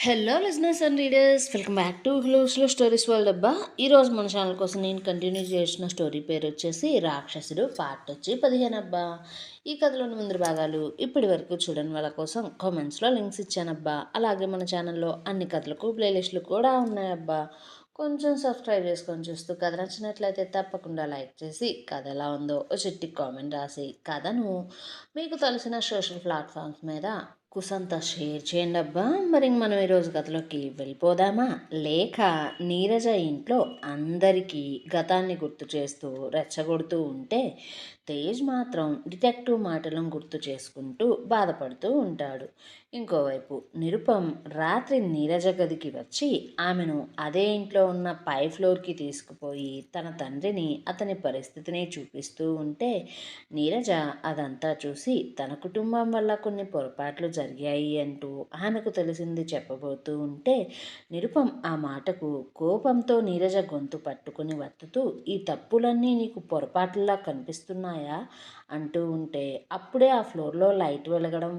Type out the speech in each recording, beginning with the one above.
Hello listeners and readers, welcome back to slow stories world అబ్బా. ఈరోజు మన channel కోసం నేను కంటిన్యూ చేసిన స్టోరీ పేరు వచ్చేసి రాక్షసుడు పార్ట్ వచ్చి 15 అబ్బా. ఈ కథలోని ముందు భాగాలు ఇప్పటి వరకు చూడని వాళ్ళ కోసం కామెంట్స్లో లింక్స్ ఇచ్చానబ్బా. అలాగే మన ఛానల్లో అన్ని కథలకు ప్లేలిస్టులు కూడా ఉన్నాయబ్బా. కొంచెం సబ్స్క్రైబ్ చేసుకొని చూస్తూ కథ నచ్చినట్లయితే తప్పకుండా లైక్ చేసి కథ ఎలా ఉందో ఓ చిట్టి కామెంట్ రాసి కథను మీకు తెలిసిన సోషల్ ప్లాట్ఫామ్స్ మీద కుసంతా షేర్ చేయండి అబ్బా. మరి మనం ఈరోజు కథలోకి వెళ్ళిపోదామా? లేక నీరజ ఇంట్లో అందరికీ గతాన్ని గుర్తు చేస్తూ రెచ్చగొడుతూ ఉంటే తేజ్ మాత్రం డిటెక్టివ్ మాటలను గుర్తు చేసుకుంటూ బాధపడుతూ ఉంటాడు. ఇంకోవైపు నిరుపం రాత్రి నీరజ గదికి వచ్చి ఆమెను అదే ఇంట్లో ఉన్న పై ఫ్లోర్కి తీసుకుపోయి తన తండ్రిని అతని పరిస్థితిని చూపిస్తూ ఉంటే నీరజ అదంతా చూసి తన కుటుంబం వల్ల కొన్ని పొరపాట్లు జరిగాయి అంటూ ఆమెకు తెలిసింది చెప్పబోతూ ఉంటే నిరుపం ఆ మాటకు కోపంతో నీరజ గొంతు పట్టుకుని వత్తుతూ ఈ తప్పులన్నీ నీకు పొరపాట్లలా కనిపిస్తున్నాయా అంటూ ఉంటే అప్పుడే ఆ ఫ్లోర్లో లైట్ వెలగడం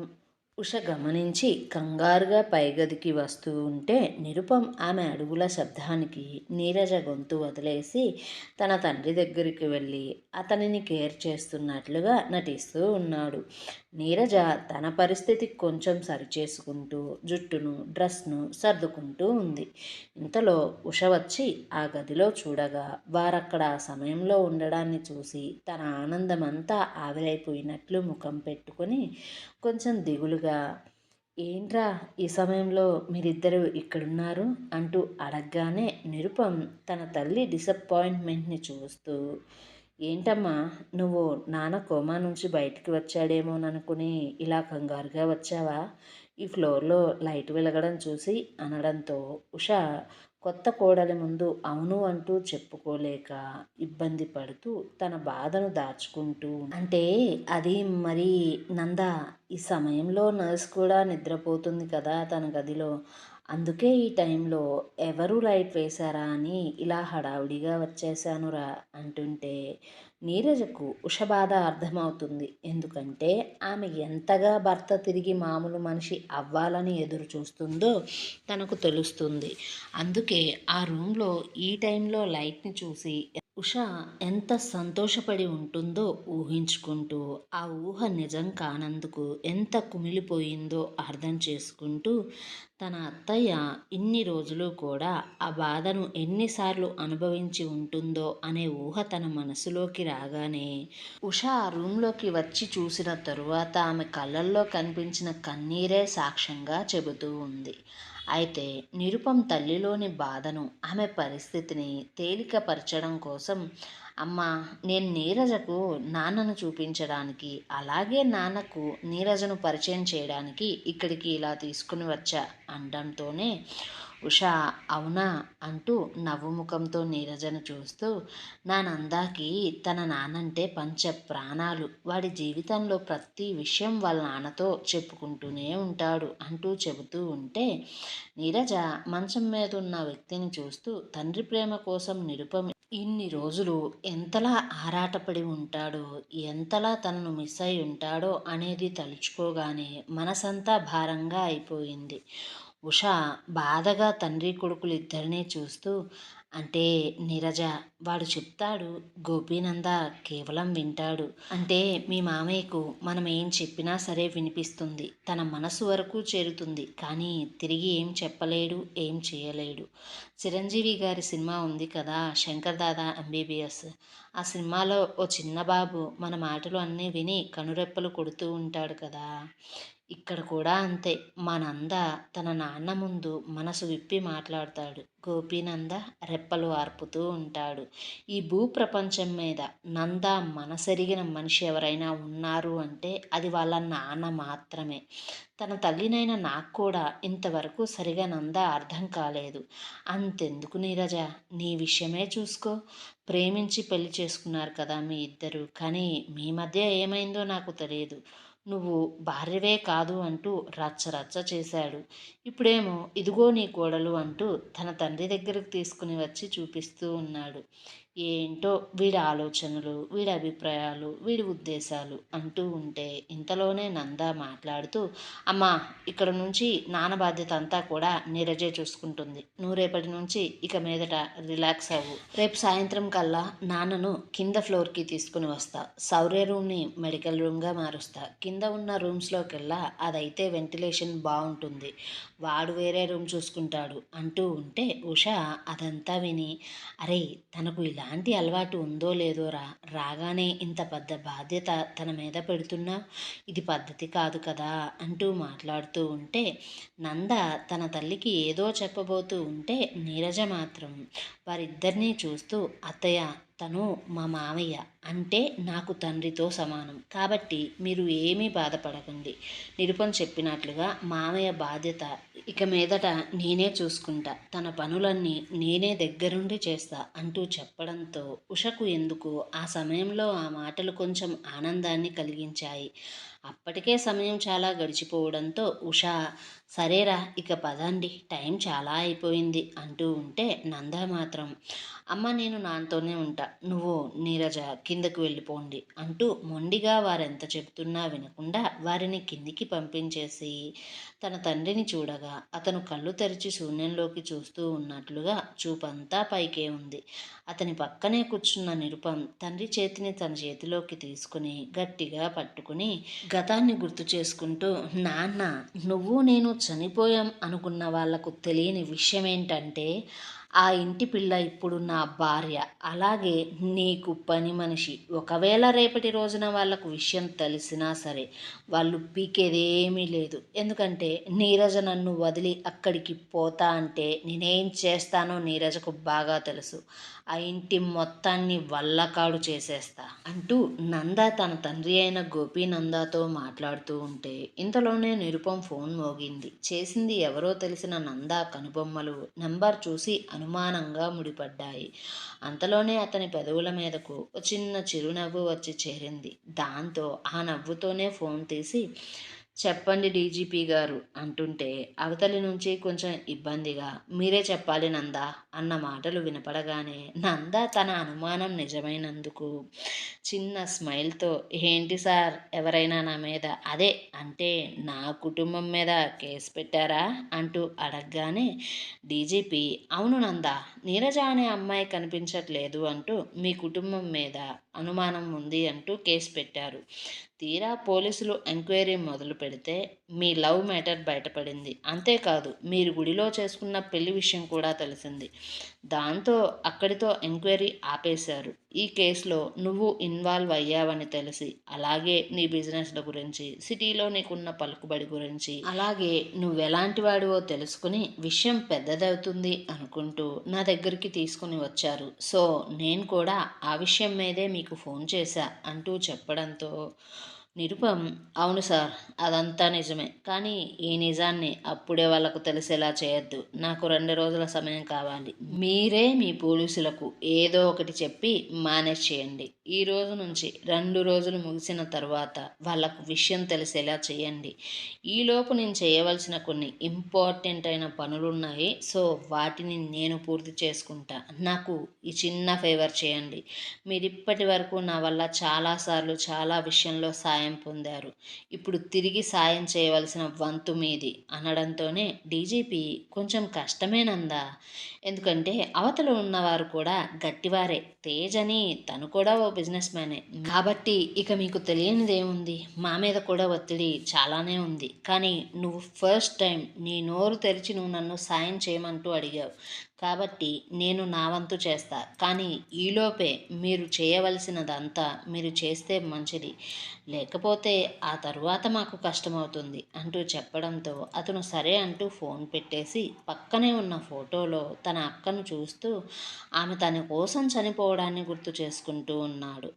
ఉష గమనించి కంగారుగా పైగదికి వస్తూ ఉంటే నిరుపం ఆమె అడుగుల శబ్దానికి నీరజ గొంతు వదిలేసి తన తండ్రి దగ్గరికి వెళ్ళి అతనిని కేర్ చేస్తున్నట్లుగా నటిస్తూ ఉన్నాడు. నీరజ తన పరిస్థితి కొంచెం సరిచేసుకుంటూ జుట్టును డ్రెస్ను సర్దుకుంటూ ఉంది. ఇంతలో ఉష వచ్చి ఆ గదిలో చూడగా వారక్కడ ఆ సమయంలో ఉండడాన్ని చూసి తన ఆనందమంతా ఆవిరైపోయినట్లు ముఖం పెట్టుకొని కొంచెం దిగులుగా ఏంట్రా ఈ సమయంలో మీరిద్దరూ ఇక్కడున్నారు అంటూ అడగగానే నిరుపం తన తల్లి డిసప్పాయింట్మెంట్ని చూస్తూ ఏంటమ్మా నువ్వు నాన్న కోమా నుంచి బయటికి వచ్చాడేమోననుకుని ఇలా కంగారుగా వచ్చావా? ఈ ఫ్లోర్లో లైట్ వెలగడం చూసి అనడంతో ఉష కొత్త కోడలి ముందు అవును అంటూ చెప్పుకోలేక ఇబ్బంది పడుతూ తన బాధను దాచుకుంటూ అంటే అది మరి నంద ఈ సమయంలో నర్స్ కూడా నిద్రపోతుంది కదా తన గదిలో, అందుకే ఈ టైంలో ఎవరు లైట్ వేశారా అని ఇలా హడావుడిగా వచ్చేసానురా అంటుంటే నీరజకు ఉష బాధ అర్థమవుతుంది. ఎందుకంటే ఆమె ఎంతగా భర్త తిరిగి మామూలు మనిషి అవ్వాలని ఎదురు చూస్తుందో తనకు తెలుస్తుంది. అందుకే ఆ రూమ్లో ఈ టైంలో లైట్ని చూసి ఉష ఎంత సంతోషపడి ఉంటుందో ఊహించుకుంటూ ఆ ఊహ నిజం కానందుకు ఎంత కుమిలిపోయిందో అర్థం చేసుకుంటూ తన అత్తయ్య ఇన్ని రోజులు కూడా ఆ బాధను ఎన్నిసార్లు అనుభవించి ఉంటుందో అనే ఊహ తన మనసులోకి రాగానే ఉష ఆ రూమ్లోకి వచ్చి చూసిన తరువాత ఆమె కళ్ళల్లో కనిపించిన కన్నీరే సాక్ష్యంగా చెబుతూ ఉంది. అయితే నిరుపం తల్లిలోని బాధను ఆమె పరిస్థితిని తేలికపరచడం కోసం అమ్మ నేను నీరజకు నాన్నను చూపించడానికి అలాగే నాన్నకు నీరజను పరిచయం చేయడానికి ఇక్కడికి ఇలా తీసుకుని వచ్చా అనడంతోనే ఉష అవునా అంటూ నవ్వుముఖంతో నీరజను చూస్తూ నా నందాకి తన నాన్నంటే పంచ ప్రాణాలు, వాడి జీవితంలో ప్రతి విషయం వాళ్ళ నాన్నతో చెప్పుకుంటూనే ఉంటాడు అంటూ చెబుతూ ఉంటే నీరజ మంచం మీద ఉన్న వ్యక్తిని చూస్తూ తండ్రి ప్రేమ కోసం నిరుపం ఇన్ని రోజులు ఎంతలా ఆరాటపడి ఉంటాడో, ఎంతలా తనను మిస్ అయి ఉంటాడో అనేది తలుచుకోగానే మనసంతా భారంగా అయిపోయింది. ఉష బాధగా తండ్రి కొడుకులు ఇద్దరినీ చూస్తూ అంటే నీరజ వాడు చెప్తాడు, గోపీనంద కేవలం వింటాడు. అంటే మీ మామయ్యకు మనం ఏం చెప్పినా సరే వినిపిస్తుంది, తన మనసు వరకు చేరుతుంది, కానీ తిరిగి ఏం చెప్పలేడు, ఏం చేయలేడు. చిరంజీవి గారి సినిమా ఉంది కదా శంకర్ దాదా ఎంబీబీఎస్, ఆ సినిమాలో ఓ చిన్న బాబు మన మాటలు అన్నీ విని కనురెప్పలు కొడుతూ ఉంటాడు కదా, ఇక్కడ కూడా అంతే. మా నంద తన నాన్న ముందు మనసు విప్పి మాట్లాడతాడు, గోపీనంద రెప్పలు ఆర్పుతూ ఉంటాడు. ఈ భూప్రపంచం మీద నంద మనసెరిగిన మనిషి ఎవరైనా ఉన్నారు అంటే అది వాళ్ళ నాన్న మాత్రమే. తన తల్లినైన నాకు కూడా ఇంతవరకు సరిగా నంద అర్థం కాలేదు. అంతెందుకు నీరజ, నీ విషయమే చూసుకో, ప్రేమించి పెళ్లి చేసుకున్నారు కదా మీ ఇద్దరు, కానీ మీ మధ్య ఏమైందో నాకు తెలియదు. నువ్వు భార్యవే కాదు అంటూ రచ్చ రచ్చ చేశాడు. ఇప్పుడేమో ఇదిగో నీ కోడలు అంటూ తన తండ్రి దగ్గరకు తీసుకుని వచ్చి చూపిస్తూ ఉన్నాడు. ఏంటో వీడి ఆలోచనలు, వీడి అభిప్రాయాలు, వీడి ఉద్దేశాలు అంటూ ఉంటే ఇంతలోనే నంద మాట్లాడుతూ, అమ్మా ఇక్కడ నుంచి నాన్న బాధ్యత అంతా కూడా నీరజే చూసుకుంటుంది. నువ్వు రేపటి నుంచి ఇక మీదట రిలాక్స్ అవ్వు. రేపు సాయంత్రం కల్లా నాన్నను కింద ఫ్లోర్కి తీసుకుని వస్తా. శౌర్య రూమ్ని మెడికల్ రూమ్గా మారుస్తా. కింద ఉన్న రూమ్స్లోకెల్లా అదైతే వెంటిలేషన్ బాగుంటుంది. వాడు వేరే రూమ్ చూసుకుంటాడు అంటూ ఉంటే ఉష అదంతా విని, అరే తనకు ఇలాంటి అలవాటు ఉందో లేదోరా, రాగానే ఇంత పెద్ద బాధ్యత తన మీద పెడుతున్నా, ఇది పద్ధతి కాదు కదా అంటూ మాట్లాడుతూ ఉంటే నంద తన తల్లికి ఏదో చెప్పబోతూ ఉంటే నీరజ మాత్రం వారిద్దరినీ చూస్తూ, అత్తయ్య తను మా మామయ్య అంటే నాకు తండ్రితో సమానం కాబట్టి మీరు ఏమీ బాధపడకండి. నిరుపం చెప్పినట్లుగా మామయ్య బాధ్యత ఇక మీదట నేనే చూసుకుంటా. తన పనులన్నీ నేనే దగ్గరుండి చేస్తా అంటూ చెప్పడంతో ఉషకు ఎందుకు ఆ సమయంలో ఆ మాటలు కొంచెం ఆనందాన్ని కలిగించాయి. అప్పటికే సమయం చాలా గడిచిపోవడంతో ఉష, సరేరా ఇక పదండి టైం చాలా అయిపోయింది అంటూ ఉంటే నంద మాత్రం, అమ్మ నేను నాతోనే ఉంటా, నువ్వు నీరజ కిందకు వెళ్ళిపోండి అంటూ మొండిగా వారెంత చెబుతున్నా వినకుండా వారిని కిందికి పంపించేసి తన తండ్రిని చూడగా అతను కళ్ళు తెరిచి శూన్యంలోకి చూస్తూ ఉన్నట్లుగా చూపంతా పైకే ఉంది. అతని పక్కనే కూర్చున్న నిరుపం తండ్రి చేతిని తన చేతిలోకి తీసుకుని గట్టిగా పట్టుకుని గతాన్ని గుర్తు చేసుకుంటూ, నాన్న నువ్వు నేను చనిపోయాం అనుకున్న వాళ్లకు తెలియని విషయం ఏంటంటే ఆ ఇంటి పిల్ల ఇప్పుడు నా భార్య, అలాగే నీకు పని మనిషి. ఒకవేళ రేపటి రోజున వాళ్ళకు విషయం తెలిసినా సరే వాళ్ళు పీకేదేమీ లేదు. ఎందుకంటే నీరజ నన్ను వదిలి అక్కడికి పోతా అంటే నేనేం చేస్తానో నీరజకు బాగా తెలుసు. ఆ ఇంటి మొత్తాన్ని వల్లకాడు చేసేస్తా అంటూ నంద తన తండ్రి అయిన గోపీనందతో మాట్లాడుతూ ఉంటే ఇంతలోనే నిరుపం ఫోన్ మోగింది. చేసింది ఎవరో తెలిసిన నంద కనుబొమ్మలు నెంబర్ చూసి అనుమానంగా ముడిపడ్డాయి. అంతలోనే అతని పెదవుల మీదకు చిన్న చిరునవ్వు వచ్చి చేరింది. దాంతో ఆ నవ్వుతోనే ఫోన్ తీసి, చెప్పండి డీజీపీ గారు అంటుంటే అవతలి నుంచి కొంచెం ఇబ్బందిగా, మీరే చెప్పాలి నందా అన్న మాటలు వినపడగానే నంద తన అనుమానం నిజమైనందుకు చిన్న స్మైల్తో, ఏంటి సార్ ఎవరైనా నా మీద, అదే అంటే నా కుటుంబం మీద కేసు పెట్టారా అంటూ అడగగానే డీజీపీ, అవును నందా, నీరజ అనే అమ్మాయి కనిపించట్లేదు అంటూ మీ కుటుంబం మీద అనుమానం ఉంది అంటూ కేసు పెట్టారు. తీరా పోలీసులు ఎంక్వైరీ మొదలు పెడితే మీ లవ్ మ్యాటర్ బయటపడింది. అంతేకాదు మీరు గుడిలో చేసుకున్న పెళ్లి విషయం కూడా తెలిసింది. దాంతో అక్కడితో ఎంక్వైరీ ఆపేశారు. ఈ కేసులో నువ్వు ఇన్వాల్వ్ అయ్యావని తెలిసి, అలాగే నీ బిజినెస్ల గురించి, సిటీలో నీకున్న పలుకుబడి గురించి, అలాగే నువ్వెలాంటి వాడివో తెలుసుకుని విషయం పెద్దదవుతుంది అనుకుంటూ నా దగ్గరికి తీసుకుని వచ్చారు. సో నేను కూడా ఆ విషయం మీదే మీకు ఫోన్ చేశా అంటూ చెప్పడంతో నిరుపం, అవును సార్ అదంతా నిజమే, కానీ ఈ నిజాన్ని అప్పుడే వాళ్ళకు తెలిసేలా చేయొద్దు. నాకు 2 రోజుల సమయం కావాలి. మీరే మీ పోలీసులకు ఏదో ఒకటి చెప్పి మేనేజ్ చేయండి. ఈ రోజు నుంచి 2 రోజులు ముగిసిన తర్వాత వాళ్ళకు విషయం తెలిసేలా చేయండి. ఈలోపు నేను చేయవలసిన కొన్ని ఇంపార్టెంట్ అయిన పనులున్నాయి. సో వాటిని నేను పూర్తి చేసుకుంటా. నాకు ఈ చిన్న ఫేవర్ చేయండి. మీరిప్పటి వరకు నా వల్ల చాలాసార్లు చాలా విషయంలో సాయం పొందారు. ఇప్పుడు తిరిగి సాయం చేయవలసిన వంతు మీది అనడంతోనే డీజీపీ, కొంచెం కష్టమేనందా, ఎందుకంటే అవతల ఉన్నవారు కూడా గట్టివారే. తేజ్ అని తను కూడా ఓ బిజినెస్ మ్యానే కాబట్టి ఇక మీకు తెలియనిదేముంది, మా మీద కూడా ఒత్తిడి చాలానే ఉంది. కానీ నువ్వు ఫస్ట్ టైం నీ నోరు తెరిచి నువ్వు నన్ను సాయం చేయమంటూ అడిగావు కాబట్టి నేను నా వంతు చేస్తా. కానీ ఈలోపే మీరు చేయవలసినదంతా మీరు చేస్తే మంచిది, లేకపోతే ఆ తరువాత మాకు కష్టమవుతుంది అంటూ చెప్పడంతో అతను సరే అంటూ ఫోన్ పెట్టేసి పక్కనే ఉన్న ఫోటోలో తన అక్కను చూస్తూ ఆమె తన కోసం చనిపోవడాన్ని గుర్తు చేసుకుంటూ ఉన్నాడు.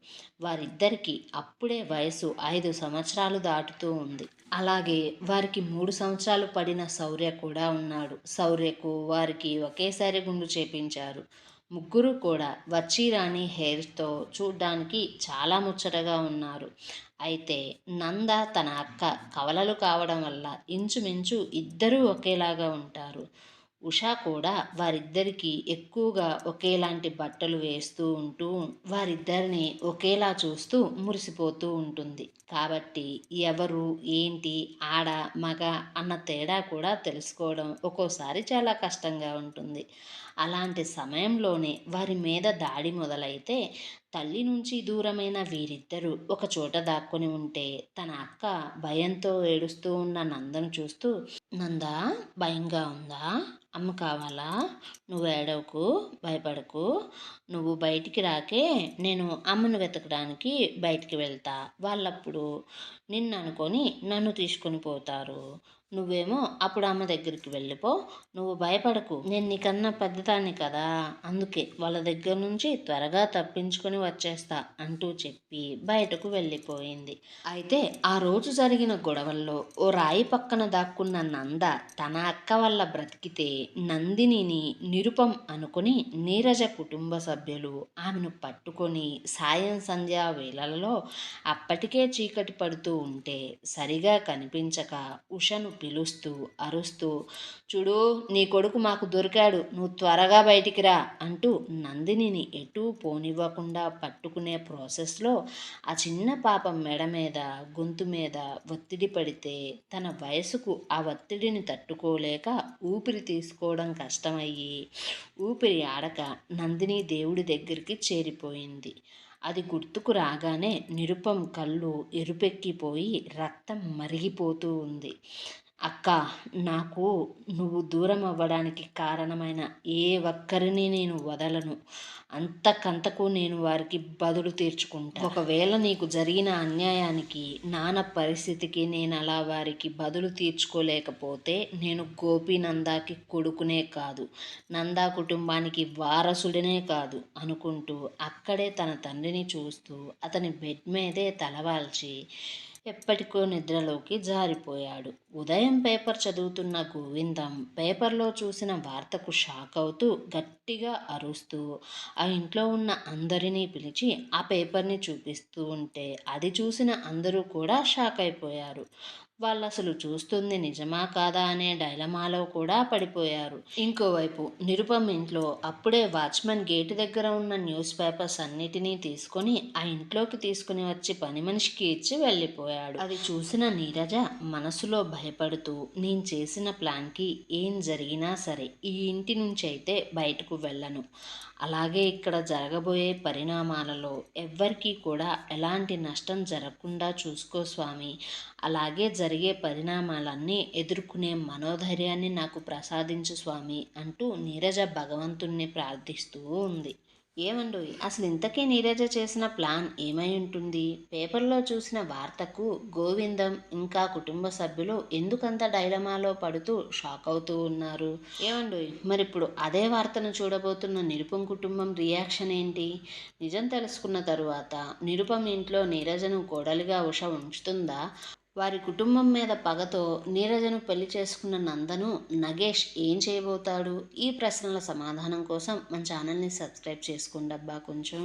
వారిద్దరికీ అప్పుడే వయసు 5 సంవత్సరాలు దాటుతూ ఉంది. అలాగే వారికి 3 సంవత్సరాలు పడిన శౌర్య కూడా ఉన్నాడు. శౌర్యకు వారికి ఒకేసారి గుండు చేపించారు. ముగ్గురు కూడా వచ్చి రాని హెయిర్తో చూడ్డానికి చాలా ముచ్చటగా ఉన్నారు. అయితే నంద తన అక్క కవలలు కావడం వల్ల ఇంచుమించు ఇద్దరూ ఒకేలాగా ఉంటారు. ఉషా కూడా వారిద్దరికీ ఎక్కువగా ఒకేలాంటి బట్టలు వేస్తూ ఉంటూ వారిద్దరిని ఒకేలా చూస్తూ మురిసిపోతూ ఉంటుంది. కాబట్టి ఎవరు ఏంటి ఆడ మగ అన్న తేడా కూడా తెలుసుకోవడం ఒక్కోసారి చాలా కష్టంగా ఉంటుంది. అలాంటి సమయంలోనే వారి మీద దాడి మొదలైతే తల్లి నుంచి దూరమైన వీరిద్దరూ ఒక చోట దాక్కొని ఉంటే తన అక్క భయంతో ఏడుస్తూ ఉన్న నందను చూస్తూ, నందా, భయంగా ఉందా? అమ్మ కావాలా? నువ్వు ఏడవకు, భయపడకు. నువ్వు బయటికి రాకే నేను అమ్మను వెతకడానికి బయటికి వెళ్తా. వాళ్ళప్పుడు నిన్ను అనుకొని నన్ను తీసుకొని పోతారు. నువ్వేమో అప్పుడు అమ్మ దగ్గరికి వెళ్ళిపో. నువ్వు భయపడకు, నేను నీకన్నా పెద్దదాన్ని కదా, అందుకే వాళ్ళ దగ్గర నుంచి త్వరగా తప్పించుకొని వచ్చేస్తా అంటూ చెప్పి బయటకు వెళ్ళిపోయింది. అయితే ఆ రోజు జరిగిన గొడవల్లో ఓ రాయి పక్కన దాక్కున్న నంద తన అక్క వల్ల బ్రతికితే నందినిని నిరుపం అనుకుని నీరజ కుటుంబ సభ్యులు ఆమెను పట్టుకొని సాయం సంధ్యా వేళలలో అప్పటికే చీకటి పడుతూ ఉంటే సరిగా కనిపించక ఉషను పిలుస్తూ అరుస్తూ, చూడు నీ కొడుకు మాకు దొరికాడు, నువ్వు త్వరగా బయటికి రా అంటూ నందినిని ఎటూ పోనివ్వకుండా పట్టుకునే ప్రాసెస్లో ఆ చిన్న పాప మెడ మీద గొంతు మీద ఒత్తిడి పడితే తన వయసుకు ఆ ఒత్తిడిని తట్టుకోలేక ఊపిరి తీసుకోవడం కష్టమయ్యి ఊపిరి ఆడక నందిని దేవుడి దగ్గరికి చేరిపోయింది. అది గుర్తుకు రాగానే నిరుపం కళ్ళు ఎరుపెక్కిపోయి రక్తం మరిగిపోతూ ఉంది. అక్క, నాకు నువ్వు దూరం అవ్వడానికి కారణమైన ఏ ఒక్కరిని నేను వదలను. అంతకంతకు నేను వారికి బదులు తీర్చుకుంటా. ఒకవేళ నీకు జరిగిన అన్యాయానికి నాన్న పరిస్థితికి నేను అలా వారికి బదులు తీర్చుకోలేకపోతే నేను గోపీనందాకి కొడుకునే కాదు, నందా కుటుంబానికి వారసుడినే కాదు అనుకుంటూ అక్కడే తన తండ్రిని చూస్తూ అతని బెడ్ మీదే తలవాల్చి ఎప్పటికో నిద్రలోకి జారిపోయాడు. ఉదయం పేపర్ చదువుతున్న గోవిందం పేపర్లో చూసిన వార్తకు షాక్ అవుతూ గట్టిగా అరుస్తూ ఆ ఇంట్లో ఉన్న అందరినీ పిలిచి ఆ పేపర్ని చూపిస్తూ ఉంటే అది చూసిన అందరూ కూడా షాక్ అయిపోయారు. వాళ్ళు అసలు చూస్తుంది నిజమా కాదా అనే డైలమాలో కూడా పడిపోయారు. ఇంకోవైపు నిరుపం ఇంట్లో అప్పుడే వాచ్మెన్ గేటు దగ్గర ఉన్న న్యూస్ పేపర్స్ అన్నిటినీ తీసుకొని ఆ ఇంట్లోకి తీసుకుని వచ్చి పని మనిషికి ఇచ్చి వెళ్ళిపోయాడు. అది చూసిన నీరజ మనసులో భయపడుతూ నేను చేసిన ప్లాన్కి ఏం జరిగినా సరే ఈ ఇంటి నుంచి అయితే బయటకు వెళ్ళను, అలాగే ఇక్కడ జరగబోయే పరిణామాలలో ఎవ్వరికీ కూడా ఎలాంటి నష్టం జరగకుండా చూసుకో స్వామి, అలాగే జరిగే పరిణామాలన్నీ ఎదుర్కొనే మనోధైర్యాన్ని నాకు ప్రసాదించు స్వామి అంటూ నీరజ భగవంతుణ్ణి ప్రార్థిస్తూ ఉంది. ఏమండోయ్, అసలు ఇంతకీ నీరజ చేసిన ప్లాన్ ఏమై ఉంటుంది? పేపర్లో చూసిన వార్తకు గోవిందం ఇంకా కుటుంబ సభ్యులు ఎందుకంత డైలమాలో పడుతూ షాక్ అవుతూ ఉన్నారు? ఏమండోయ్, మరిప్పుడు అదే వార్తను చూడబోతున్న నిరుపం కుటుంబం రియాక్షన్ ఏంటి? నిజం తెలుసుకున్న తరువాత నిరుపం ఇంట్లో నీరజను కోడలిగా ఉష ఉంచుతుందా? వారి కుటుంబం మీద పగతో నీరజను పెళ్లి చేసుకున్న నందను నగేష్ ఏం చేయబోతాడు? ఈ ప్రశ్నల సమాధానం కోసం మన ఛానల్ని సబ్స్క్రైబ్ చేసుకోండి అబ్బా కొంచెం.